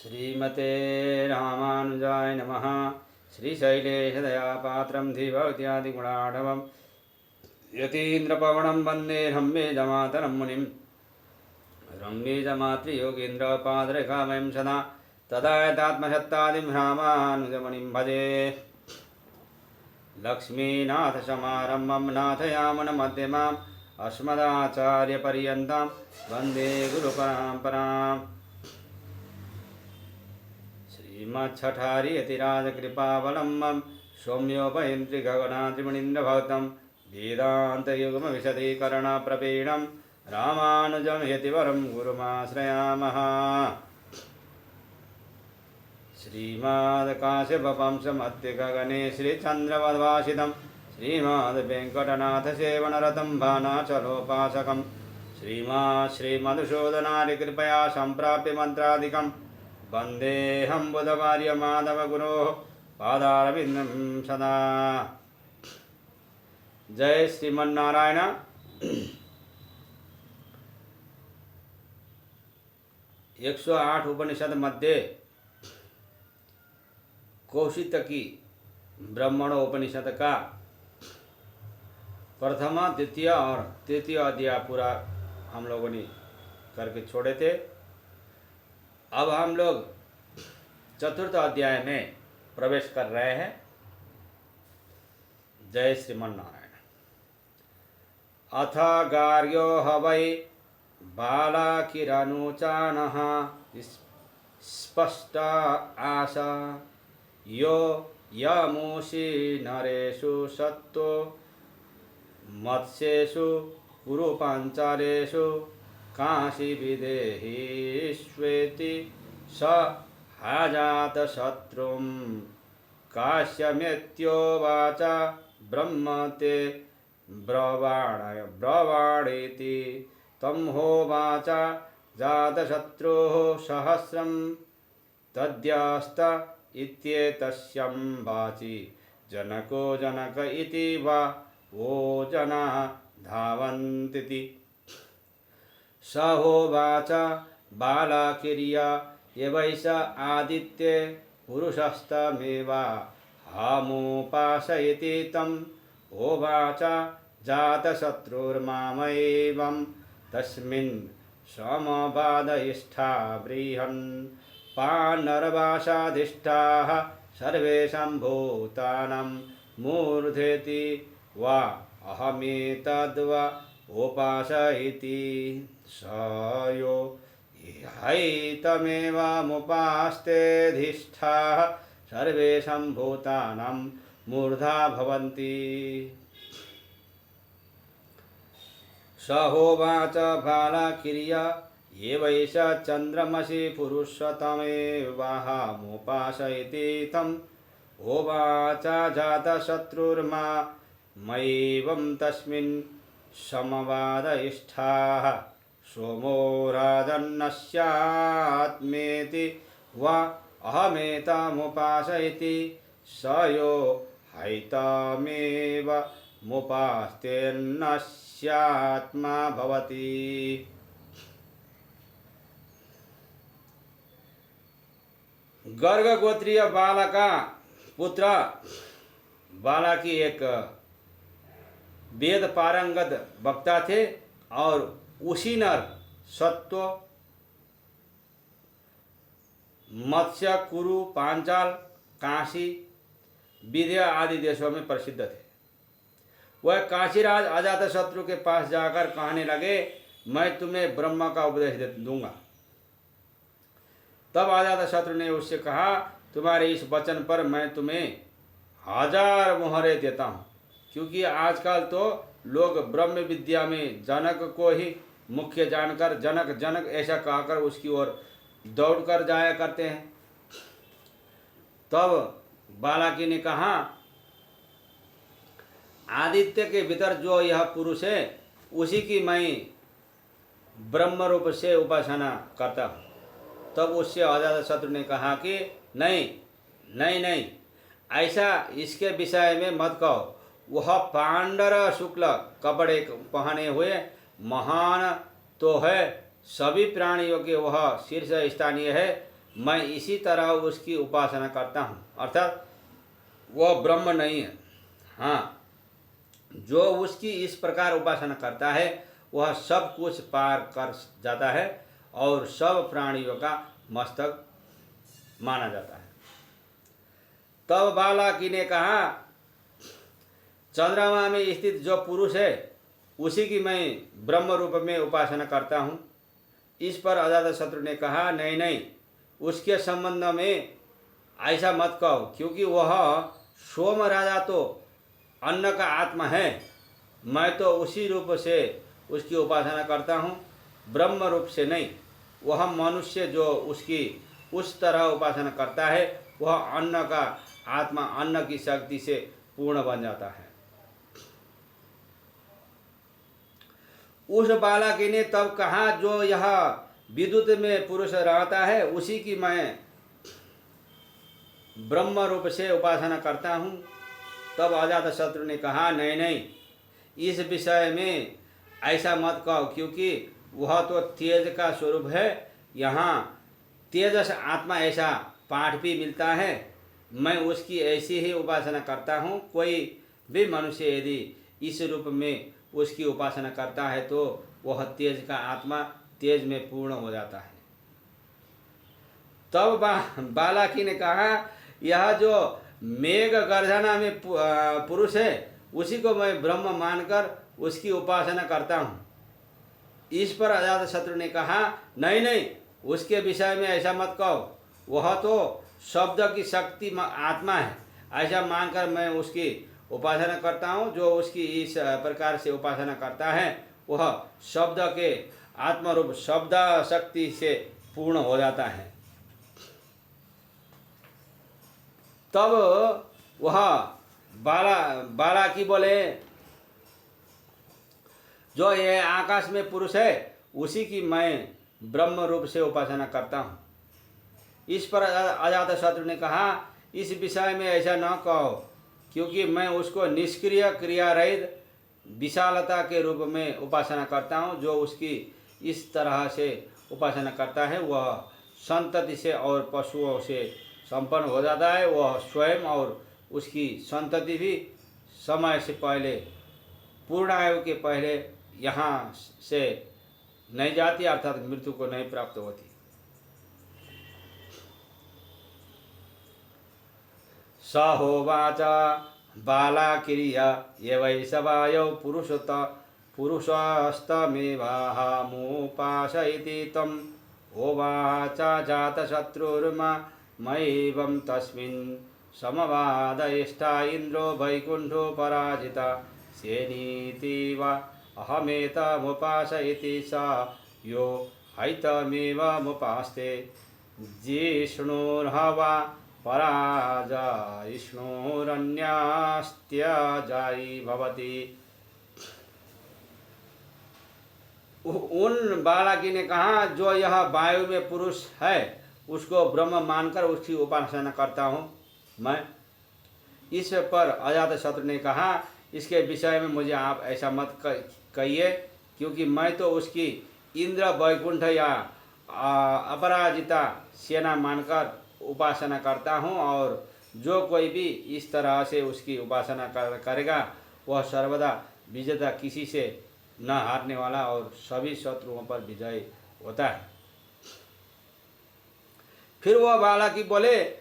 श्रीमते रामानुजाय नमः। श्रीशैलेशदयापात्रं धीभक्त्यादिगुणाढवं यतीन्द्रपवनं वन्दे रम्येजमातरं मुनिं रम्येजमातृयोगीन्द्रपादरेखामयं सदा तदा यतात्मसत्तादिं रामानुजमुनिं भजे। लक्ष्मीनाथसमारम्भं नाथयामुनमध्यमाम् अस्मदाचार्यपर्यन्तां वन्दे गुरुपरम्पराम्। श्रीमच्छठारियतिराजकृपावलम्बं सौम्योपयन्त्रि गगनाद्रिमुनीन्द्रभक्तं वेदान्तयुग्मविशदीकरणप्रवीणं रामानुजं यतिवरं गुरुमाश्रयामः। श्रीमद्काश्यपवंशमध्यगगने श्रीचन्द्रवद्भासितं श्रीमद्वेङ्कटनाथसेवनरतं भानाचलोपासकं श्रीमधुसूदनादिकृपया सम्प्राप्य मन्त्रादिकं वन्देऽहं बुधवार्यमाधवगुरोः पादारविन्दं सदा। जय श्रीमन्नारायण। 108 उपनिषद मध्य कौशितकी ब्रह्मणोपनिषद का प्रथम द्वितीय और तृतीय अध्याय पूरा हम लोगों ने करके छोड़े थे। अब हम लोग चतुर्थ अध्याय में प्रवेश कर रहे हैं। जय श्रीमन्नारायण। अथ गार्ग्यो हवै बालाकिरनुचानः स्पष्ट आशा यो यमूषि नरेषु सत्तो मत्स्येषु कुरुपाञ्चालेषु काशी विदेहीष्वेति स हाजातशत्रुं काश्यमेत्योवाच ब्रह्म ते ब्रवाणेति तं होवाच जातशत्रुः सहस्रं तद्यस्त इत्येतस्यं वाचि जनको जनक इति वा वो जना धावन्तीति। स होवाच बालाकिर्या एवैष आदित्ये पुरुषस्तमेवा हामुपासयति तं होवाच जातशत्रुर्मामैवं तस्मिन् समबाधयिष्ठा बृहन् पानरवासाधिष्ठाः सर्वेषां भूतानां मूर्धेति वा अहमेतद्वा उपासयति स यो हैतमेवमुपास्तेधिष्ठाः सर्वेषां भूतानां मूर्धा भवन्ति। स होवाच बालाकिर्या एवैष चन्द्रमसि पुरुषोत्तमेवाहमुपासयति तं होवाच जातशत्रुर्मामैवं तस्मिन् समवादयिष्ठाः सोमो राजन्नस्यात्मेति वा अहमेतमुपासयति स यो हैतमेवमुपास्तेर्नस्यात्मा भवति। गर्ग गोत्रीय बाला का पुत्र बालाकी एक वेद पारंगत वक्ता थे और उसी नर सत्व मत्स्य कुरु पांचाल काशी विद्या आदि देशों में प्रसिद्ध थे। वह काशीराज अजातशत्रु के पास जाकर कहने लगे, मैं तुम्हें ब्रह्म का उपदेश दूंगा। तब अजातशत्रु ने उससे कहा, तुम्हारे इस वचन पर मैं तुम्हें 1000 मोहरे देता हूँ, क्योंकि आजकल तो लोग ब्रह्म विद्या में जनक को ही मुख्य जानकर जनक जनक ऐसा कहकर उसकी ओर दौड़ कर जाया करते हैं। तब बालाकी ने कहा, आदित्य के भीतर जो यह पुरुष है उसी की मैं ब्रह्म रूप से उपासना करता हूँ। तब उससे अजातशत्रु ने कहा कि नहीं नहीं नहीं, ऐसा इसके विषय में मत कहो। वह पांडर शुक्ल कपड़े पहने हुए महान तो है, सभी प्राणियों के वह शीर्ष स्थानीय है, मैं इसी तरह उसकी उपासना करता हूँ। अर्थात वह ब्रह्म नहीं है। हाँ, जो उसकी इस प्रकार उपासना करता है वह सब कुछ पार कर जाता है और सब प्राणियों का मस्तक माना जाता है। तब बालाकी ने कहा, चंद्रमा में स्थित जो पुरुष है उसी की मैं ब्रह्म रूप में उपासना करता हूँ। इस पर अजातशत्रु ने कहा, नहीं नहीं, उसके संबंध में ऐसा मत कहो, क्योंकि वह सोम राजा तो अन्न का आत्मा है। मैं तो उसी रूप से उसकी उपासना करता हूँ, ब्रह्म रूप से नहीं। वह मनुष्य जो उसकी उस तरह उपासना करता है वह अन्न का आत्मा अन्न की शक्ति से पूर्ण बन जाता है। उस बालकी ने तब कहा, जो यह विद्युत में पुरुष रहता है उसी की मैं ब्रह्म रूप से उपासना करता हूँ। तब अजातशत्रु ने कहा, नहीं नहीं, इस विषय में ऐसा मत कहो, क्योंकि वह तो तेज का स्वरूप है। यहाँ तेजस आत्मा ऐसा पाठ भी मिलता है। मैं उसकी ऐसी ही उपासना करता हूँ। कोई भी मनुष्य यदि इस रूप में उसकी उपासना करता है तो वह तेज का आत्मा तेज में पूर्ण हो जाता है। तब बालाकी ने कहा, यह जो मेघ गर्जना में पुरुष है उसी को मैं ब्रह्म मानकर उसकी उपासना करता हूँ। इस पर अजातशत्रु ने कहा, नहीं नहीं, उसके विषय में ऐसा मत कहो, वह तो शब्द की शक्ति आत्मा है। ऐसा मानकर मैं उसकी उपासना करता हूँ। जो उसकी इस प्रकार से उपासना करता है वह शब्द के आत्मरूप शब्द शक्ति से पूर्ण हो जाता है। तब वह बालाकी बोले, जो ये आकाश में पुरुष है उसी की मैं ब्रह्म रूप से उपासना करता हूँ। इस पर अजातशत्रु ने कहा, इस विषय में ऐसा न कहो, क्योंकि मैं उसको निष्क्रिय क्रिया रहित विशालता के रूप में उपासना करता हूँ। जो उसकी इस तरह से उपासना करता है वह संतति से और पशुओं से संपन्न हो जाता है। वह स्वयं और उसकी संतति भी समय से पहले, पूर्ण आयु के पहले यहाँ से नहीं जाती, अर्थात मृत्यु को नहीं प्राप्त होती। स होवाच बालाकिर्य ये वै सवायौ पुरुषस्तमेवाहमुपासयति तम् होवाच जातशत्रुर्मयैवं तस्मिन् समवादयिष्ठा इन्द्रो वैकुण्ठो पराजिता सेनीति वा अहमेतमुपासयति स यो हैतमेवमुपास्ते जिष्णुर्हवा पराजयिष्णुरन्यस्त्यजायि भवति। उन बालाकी ने कहा, जो यह वायु में पुरुष है उसको ब्रह्म मानकर उसकी उपासना करता हूँ मैं। इस पर अजातशत्रु ने कहा, इसके विषय में मुझे आप ऐसा मत कहिए, क्योंकि मैं तो उसकी इंद्र वैकुंठ या अपराजिता सेना मानकर उपासना करता हूँ। और जो कोई भी इस तरह से उसकी उपासना करेगा वह सर्वदा विजेता, किसी से न हारने वाला और सभी शत्रुओं पर विजय होता है। फिर वह बालाकी बोले,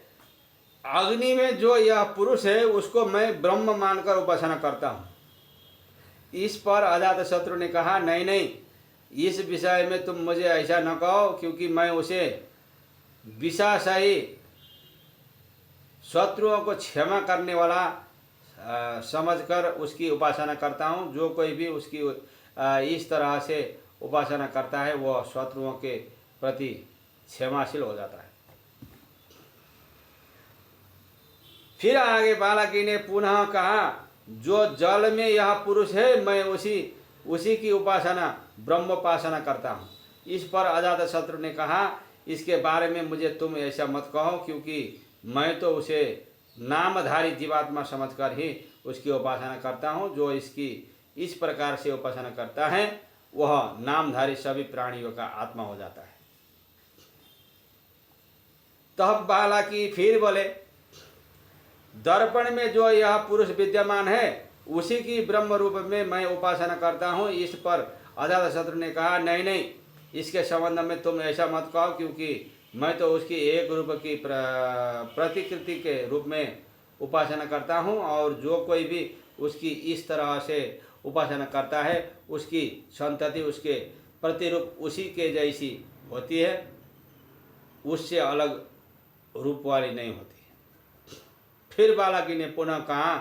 अग्नि में जो यह पुरुष है उसको मैं ब्रह्म मानकर उपासना करता हूँ। इस पर अजातशत्रु ने कहा, नहीं नहीं, इस विषय में तुम मुझे ऐसा न कहो, क्योंकि मैं उसे विशाशाही शत्रुओं को क्षमा करने वाला समझकर उसकी उपासना करता हूँ। जो कोई भी उसकी इस तरह से उपासना करता है वह शत्रुओं के प्रति क्षमाशील हो जाता है। फिर आगे बालाकी ने पुनः कहा, जो जल में यह पुरुष है मैं उसी की उपासना ब्रह्मोपासना करता हूँ। इस पर अजातशत्रु ने कहा, इसके बारे में मुझे तुम ऐसा मत कहो, क्योंकि मैं तो उसे नामधारी जीवात्मा समझकर ही उसकी उपासना करता हूँ। जो इसकी इस प्रकार से उपासना करता है वह नामधारी सभी प्राणियों का आत्मा हो जाता है। तब बालाकी फिर बोले, दर्पण में जो यह पुरुष विद्यमान है उसी की ब्रह्म रूप में मैं उपासना करता हूँ। इस पर अजातशत्रु ने कहा, नहीं नहीं, इसके संबंध में तुम ऐसा मत कहो, क्योंकि मैं तो उसकी एक रूप की प्रतिकृति के रूप में उपासना करता हूँ, और जो कोई भी उसकी इस तरह से उपासना करता है उसकी संतति उसके प्रतिरूप उसी के जैसी होती है, उससे अलग रूप वाली नहीं होती है। फिर बालाकी ने पुनः कहा,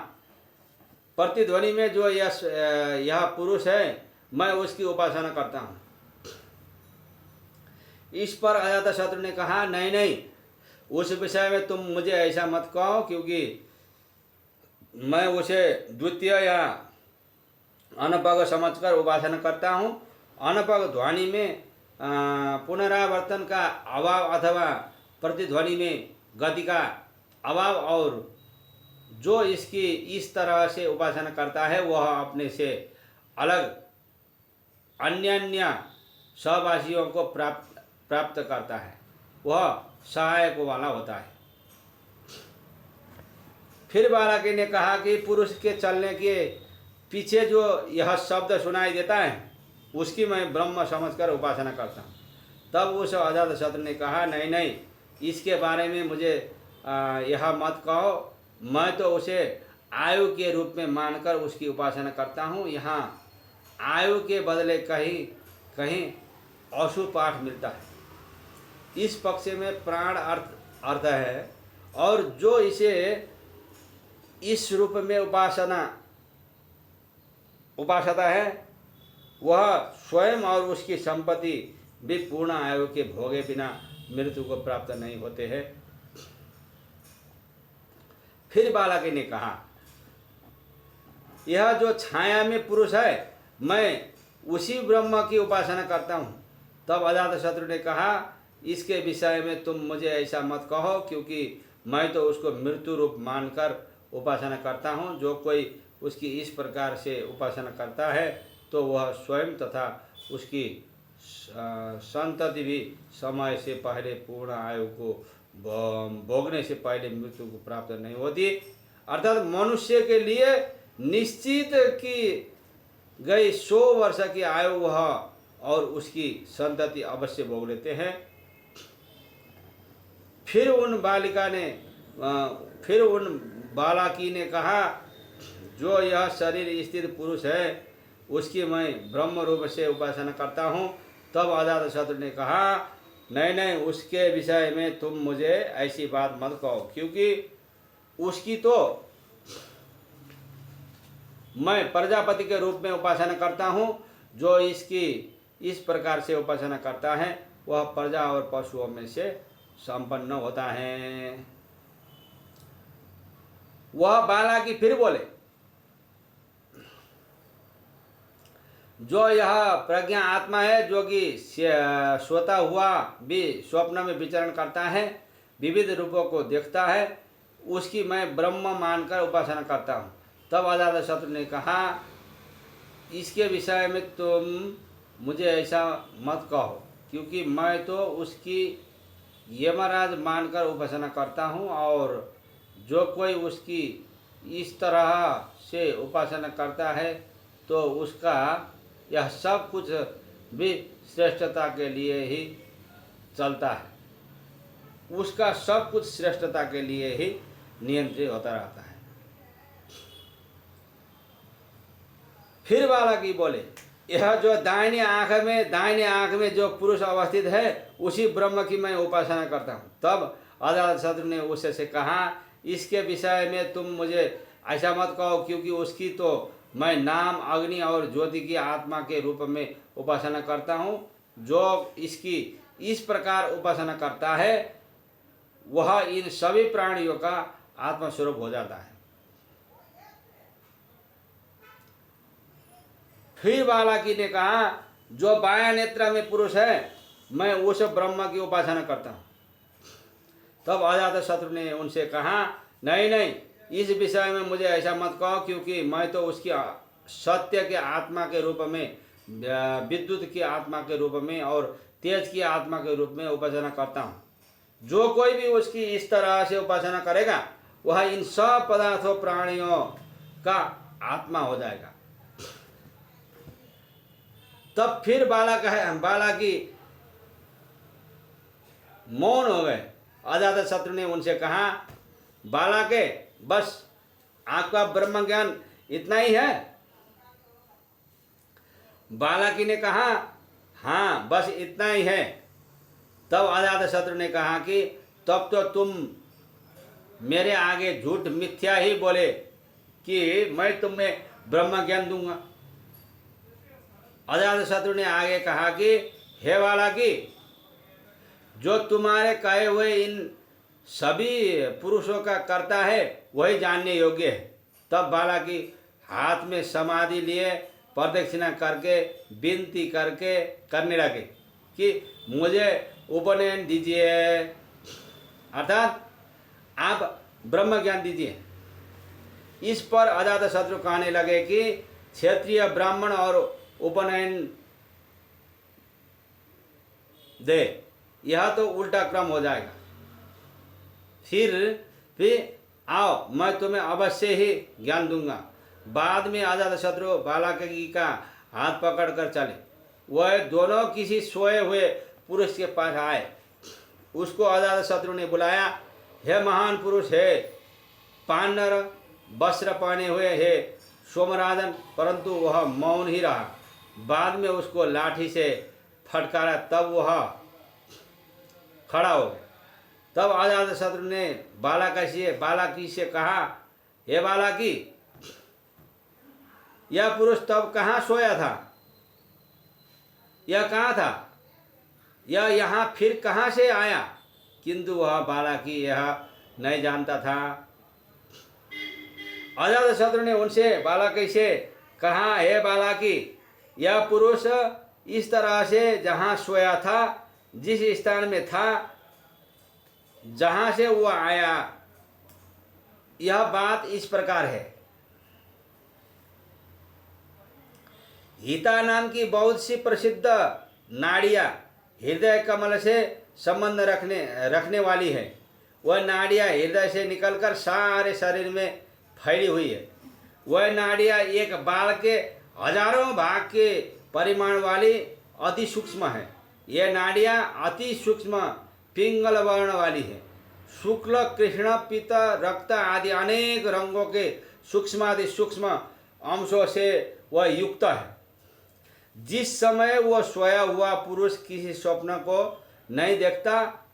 प्रतिध्वनि में जो यह पुरुष है मैं उसकी उपासना करता हूँ। इस पर अजातशत्रु ने कहा, नहीं नहीं, उस विषय में तुम मुझे ऐसा मत कहो, क्योंकि मैं उसे द्वितीय या अनपग समझकर उपासना करता हूँ। अनपग ध्वनि में पुनरावर्तन का अभाव अथवा प्रतिध्वनि में गति का अभाव, और जो इसकी इस तरह से उपासना करता है वह अपने से अलग अन्य सहवासियों को प्राप्त करता है, वह सहायक वाला होता है। फिर बालाकी ने कहा कि पुरुष के चलने के पीछे जो यह शब्द सुनाई देता है उसकी मैं ब्रह्म समझकर उपासना करता हूँ। तब उस अजातशत्रु ने कहा, नहीं नहीं, इसके बारे में मुझे यह मत कहो, मैं तो उसे आयु के रूप में मानकर उसकी उपासना करता हूँ। यहाँ आयु के बदले कहीं कहीं अशुभ पाठ मिलता है। इस पक्ष में प्राण अर्थ है, और जो इसे इस रूप में उपासता है वह स्वयं और उसकी संपत्ति भी पूर्ण आयु के भोगे बिना मृत्यु को प्राप्त नहीं होते हैं। फिर बालाकी ने कहा, यह जो छाया में पुरुष है मैं उसी ब्रह्म की उपासना करता हूँ। तब अजातशत्रु ने कहा, इसके विषय में तुम मुझे ऐसा मत कहो, क्योंकि मैं तो उसको मृत्यु रूप मानकर उपासना करता हूँ। जो कोई उसकी इस प्रकार से उपासना करता है तो वह स्वयं तथा उसकी संतति भी समय से पहले पूर्ण आयु को भोगने से पहले मृत्यु को प्राप्त नहीं होती। अर्थात मनुष्य के लिए निश्चित की गई 100 वर्ष की आयु वह और उसकी संतति अवश्य भोग लेते हैं। फिर उन बालाकी ने कहा, जो यह शरीर स्थित पुरुष है उसकी मैं ब्रह्म रूप से उपासना करता हूँ। तब अजातशत्रु ने कहा, नहीं नहीं, उसके विषय में तुम मुझे ऐसी बात मत कहो, क्योंकि उसकी तो मैं प्रजापति के रूप में उपासना करता हूँ। जो इसकी इस प्रकार से उपासना करता है वह प्रजा और पशुओं में से संपन्न होता है। वह बालाकी फिर बोले, जो यह प्रज्ञा आत्मा है जो कि सोता हुआ भी स्वप्न में विचरण करता है, विविध रूपों को देखता है, उसकी मैं ब्रह्म मानकर उपासना करता हूँ। तब अजातशत्रु ने कहा, इसके विषय में तुम मुझे ऐसा मत कहो, क्योंकि मैं तो उसकी यमराज मानकर उपासना करता हूँ, और जो कोई उसकी इस तरह से उपासना करता है तो उसका यह सब कुछ भी श्रेष्ठता के लिए ही चलता है, उसका सब कुछ श्रेष्ठता के लिए ही नियंत्रित होता रहता है। फिर बालाकी बोले, यह जो दाहिने आँख में जो पुरुष अवस्थित है उसी ब्रह्म की मैं उपासना करता हूँ। तब अजातशत्रु ने उससे कहा, इसके विषय में तुम मुझे ऐसा मत कहो, क्योंकि उसकी तो मैं नाम, अग्नि और ज्योति की आत्मा के रूप में उपासना करता हूँ। जो इसकी इस प्रकार उपासना करता है वह इन सभी प्राणियों का आत्मस्वरूप हो जाता है। फिर बालाकी ने कहा, जो बाया नेत्र में पुरुष है मैं उस ब्रह्म की उपासना करता हूँ। तब अजातशत्रु ने उनसे कहा, नहीं नहीं, इस विषय में मुझे ऐसा मत कहो, क्योंकि मैं तो उसकी सत्य के आत्मा के रूप में, विद्युत की आत्मा के रूप में और तेज की आत्मा के रूप में उपासना करता हूँ। जो कोई भी उसकी इस तरह से उपासना करेगा वह इन सब पदार्थों प्राणियों का आत्मा हो जाएगा। तब फिर बाला की मौन हो गए। अजातशत्रु ने उनसे कहा, बाला के बस आपका ब्रह्म ज्ञान इतना ही है? बालाकी ने कहा, हाँ बस इतना ही है। तब अजातशत्रु ने कहा कि तब तो तुम मेरे आगे झूठ मिथ्या ही बोले कि मैं तुम्हें ब्रह्म ज्ञान दूंगा। अजातशत्रु ने आगे कहा कि हे बालाकी, जो तुम्हारे कहे हुए इन सभी पुरुषों का करता है वही जानने योग्य है। तब बालाकी हाथ में समाधि लिए प्रदक्षिणा करके विनती करने लगे कि मुझे उपनयन दीजिए, अर्थात आप ब्रह्म ज्ञान दीजिए। इस पर अजातशत्रु कहने लगे कि क्षत्रिय ब्राह्मण और उपनयन दे, यह तो उल्टा क्रम हो जाएगा। फिर आओ मैं तुम्हें अवश्य ही ज्ञान दूंगा। बाद में अजातशत्रु बालाकी का हाथ पकड़कर चले। वह दोनों किसी सोए हुए पुरुष के पास आए। उसको अजातशत्रु ने बुलाया, हे महान पुरुष, हे पानर वस्त्र पहने हुए, हे सोमराजन, परंतु वह मौन ही रहा। बाद में उसको लाठी से फटकारा, तब वह खड़ा हो गया। तब अजातशत्रु ने बालाकी से कहा, हे बालाकी, यह पुरुष तब कहाँ सोया था? यह कहाँ था? यह यहाँ फिर कहाँ से आया? किंतु वह बालाकी यह नहीं जानता था। अजातशत्रु ने उनसे बालाकी से कहा, हे बालाकी, यह पुरुष इस तरह से जहाँ सोया था, जिस स्थान में था, जहाँ से वह आया, यह बात इस प्रकार है। हिता नाम की बहुत सी प्रसिद्ध नाड़ियाँ हृदय कमल से संबंध रखने वाली है। वह नाड़ियाँ हृदय से निकलकर सारे शरीर में फैली हुई है। वह नाड़ियाँ एक बाल के हजारों भाग के परिमाण वाली अति सूक्ष्म है। यह नाड़ियाँ अति सूक्ष्म पिंगल वर्ण वाली है। शुक्ल, कृष्ण, पीत, रक्त आदि अनेक रंगों के सूक्ष्मादि सूक्ष्म अंशों से वह युक्त है। जिस समय वह सोया हुआ पुरुष किसी स्वप्न को नहीं देखता,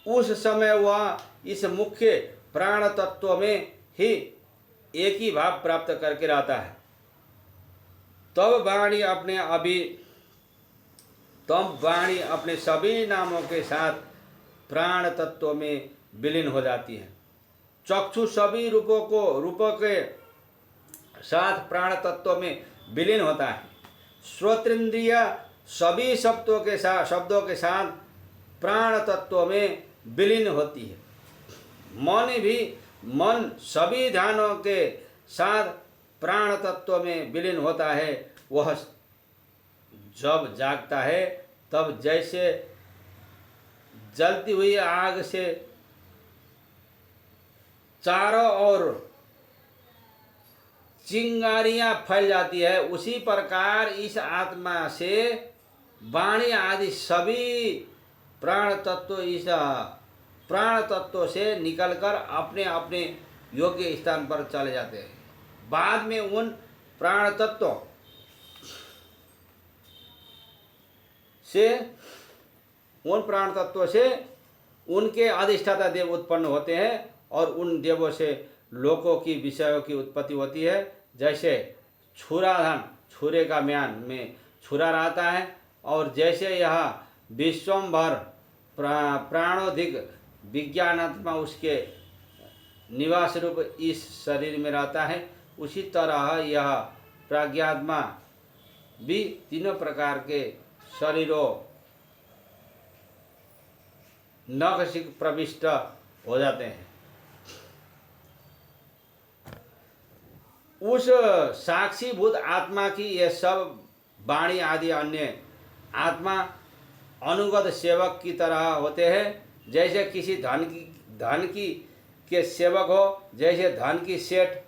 उस समय वह इस मुख्य प्राण तत्व में ही एक ही भाव प्राप्त करके रहता है। तब वाणी अपने सभी नामों के साथ प्राण तत्व में विलीन हो जाती है। चक्षु सभी रूपों के साथ प्राण तत्व में विलीन होता है। श्रोत्रेंद्रिय सभी शब्दों के साथ प्राण तत्व में विलीन होती है। मन सभी ध्यानों के साथ प्राण तत्व में विलीन होता है। वह जब जागता है तब जैसे जलती हुई आग से चारों ओर चिंगारियां फैल जाती है, उसी प्रकार इस आत्मा से वाणी आदि सभी प्राण तत्व से निकलकर अपने अपने योग्य स्थान पर चले जाते हैं। बाद में उन प्राण तत्व से उनके अधिष्ठाता देव उत्पन्न होते हैं और उन देवों से लोकों की विषयों की उत्पत्ति होती है। जैसे छुराधन, छुरे का म्यान में छुरा रहता है, और जैसे यह विश्वम्भर प्राणोधिक विज्ञानात्मा उसके निवास रूप इस शरीर में रहता है, उसी तरह यह प्राज्ञात्मा भी तीनों प्रकार के शरीरों नखशिक प्रविष्ट हो जाते हैं। उस साक्षीभूत आत्मा की यह सब वाणी आदि अन्य आत्मा अनुगत सेवक की तरह होते हैं। जैसे किसी धन की के सेवक हो, जैसे धन की सेठ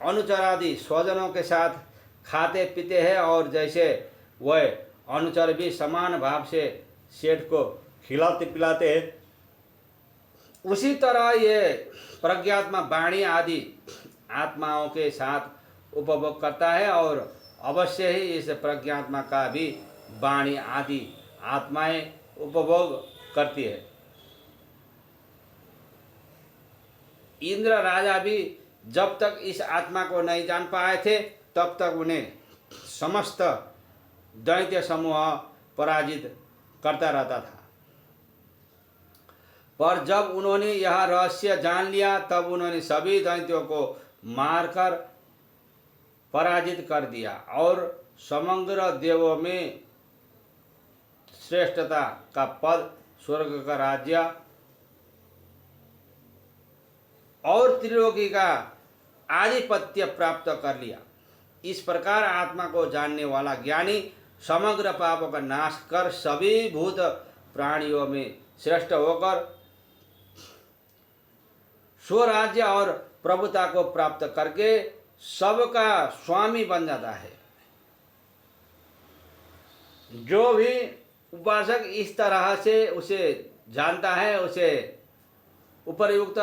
अनुचर आदि स्वजनों के साथ खाते पीते हैं, और जैसे वह अनुचर भी समान भाव से सेठ को खिलाते पिलाते हैं, उसी तरह ये प्रज्ञात्मा वाणी आदि आत्माओं के साथ उपभोग करता है, और अवश्य ही इस प्रज्ञात्मा का भी वाणी आदि आत्माएं उपभोग करती है। इंद्र राजा भी जब तक इस आत्मा को नहीं जान पाए थे, तब तक उन्हें समस्त दैत्य समूह पराजित करता रहता था। पर जब उन्होंने यह रहस्य जान लिया, तब उन्होंने सभी दैत्यों को मारकर पराजित कर दिया, और समग्र देवों में श्रेष्ठता का पद, स्वर्ग का राज्य और त्रिलोकी का आधिपत्य प्राप्त कर लिया। इस प्रकार आत्मा को जानने वाला ज्ञानी समग्र पापों का नाश कर सभी भूत प्राणियों में श्रेष्ठ होकर स्वराज्य और प्रभुता को प्राप्त करके सबका स्वामी बन जाता है। जो भी उपासक इस तरह से उसे जानता है, उसे उपर्युक्त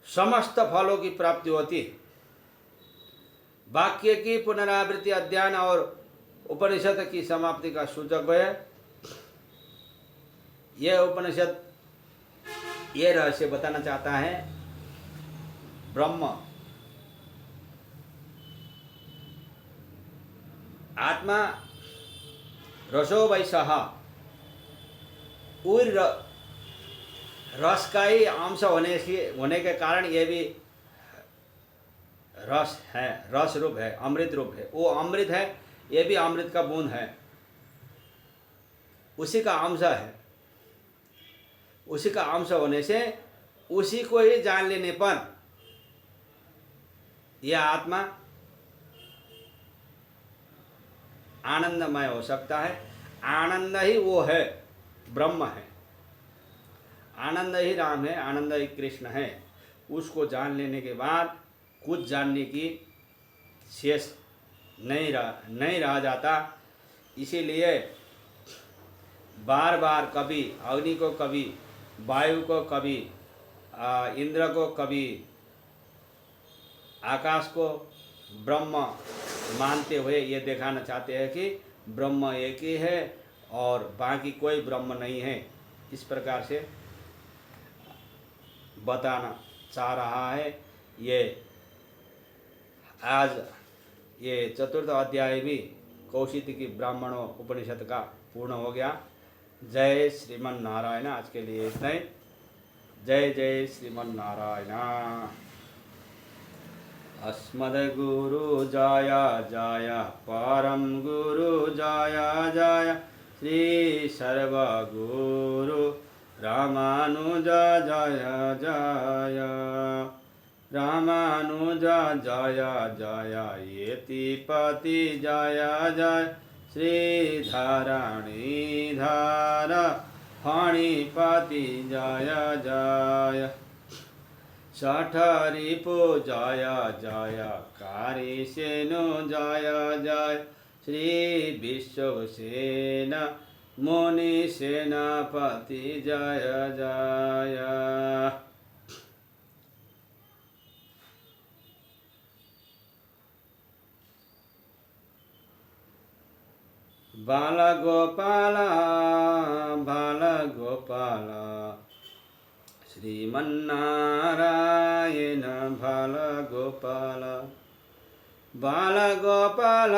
समस्त फलों की प्राप्ति होती है। वाक्य की पुनरावृत्ति अध्ययन और उपनिषद की समाप्ति का सूचक है। यह उपनिषद ये रहस्य बताना चाहता है, ब्रह्म आत्मा रसो वैसह, उर रस का ही अंश होने के कारण ये भी रस है, रस रूप है, अमृत रूप है। वो अमृत है, ये भी अमृत का बूंद है, उसी का अंश है। उसी का अंश होने से उसी को ही जान लेने पर यह आत्मा आनंदमय हो सकता है। आनंद ही वो है, ब्रह्म है। आनंद ही राम है, आनंद ही कृष्ण है। उसको जान लेने के बाद कुछ जानने की शेष नहीं रह जाता। इसीलिए बार बार कभी अग्नि को, कभी वायु को, कभी इंद्र को, कभी आकाश को ब्रह्म मानते हुए ये दिखाना चाहते हैं कि ब्रह्म एक ही है और बाकी कोई ब्रह्म नहीं है। इस प्रकार से बताना चाह रहा है। ये आज ये चतुर्थ अध्याय भी कौशिकी ब्राह्मणों उपनिषद का पूर्ण हो गया। जय श्रीमन नारायण। आज के लिए इतना ही। जय जय श्रीमन नारायण। अस्मद्गुरु जय जय, परम गुरु जय जय, श्री सर्वगुरु रामानुज जय जय, रामानुज जय जय, यतिपति जय जय, श्री धरणीधर फणिपति जय जय, शठरिपु जय जय, कारिसेनु जय जय, श्री विश्वसेन मुनि सेनापति जय जय। बाल गोपाल बाल गोपाल, श्रीमन्नारायण बाल गोपाल, बाल गोपाल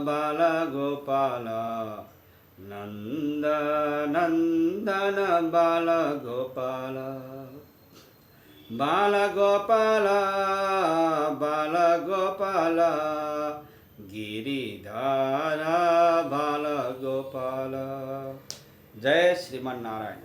बाल गोपाल, नंद नंदन बाल गोपाल, बाल गोपाल बाल गोपाल, गिरिधर बाल गोपाल। जय श्रीमन नारायण।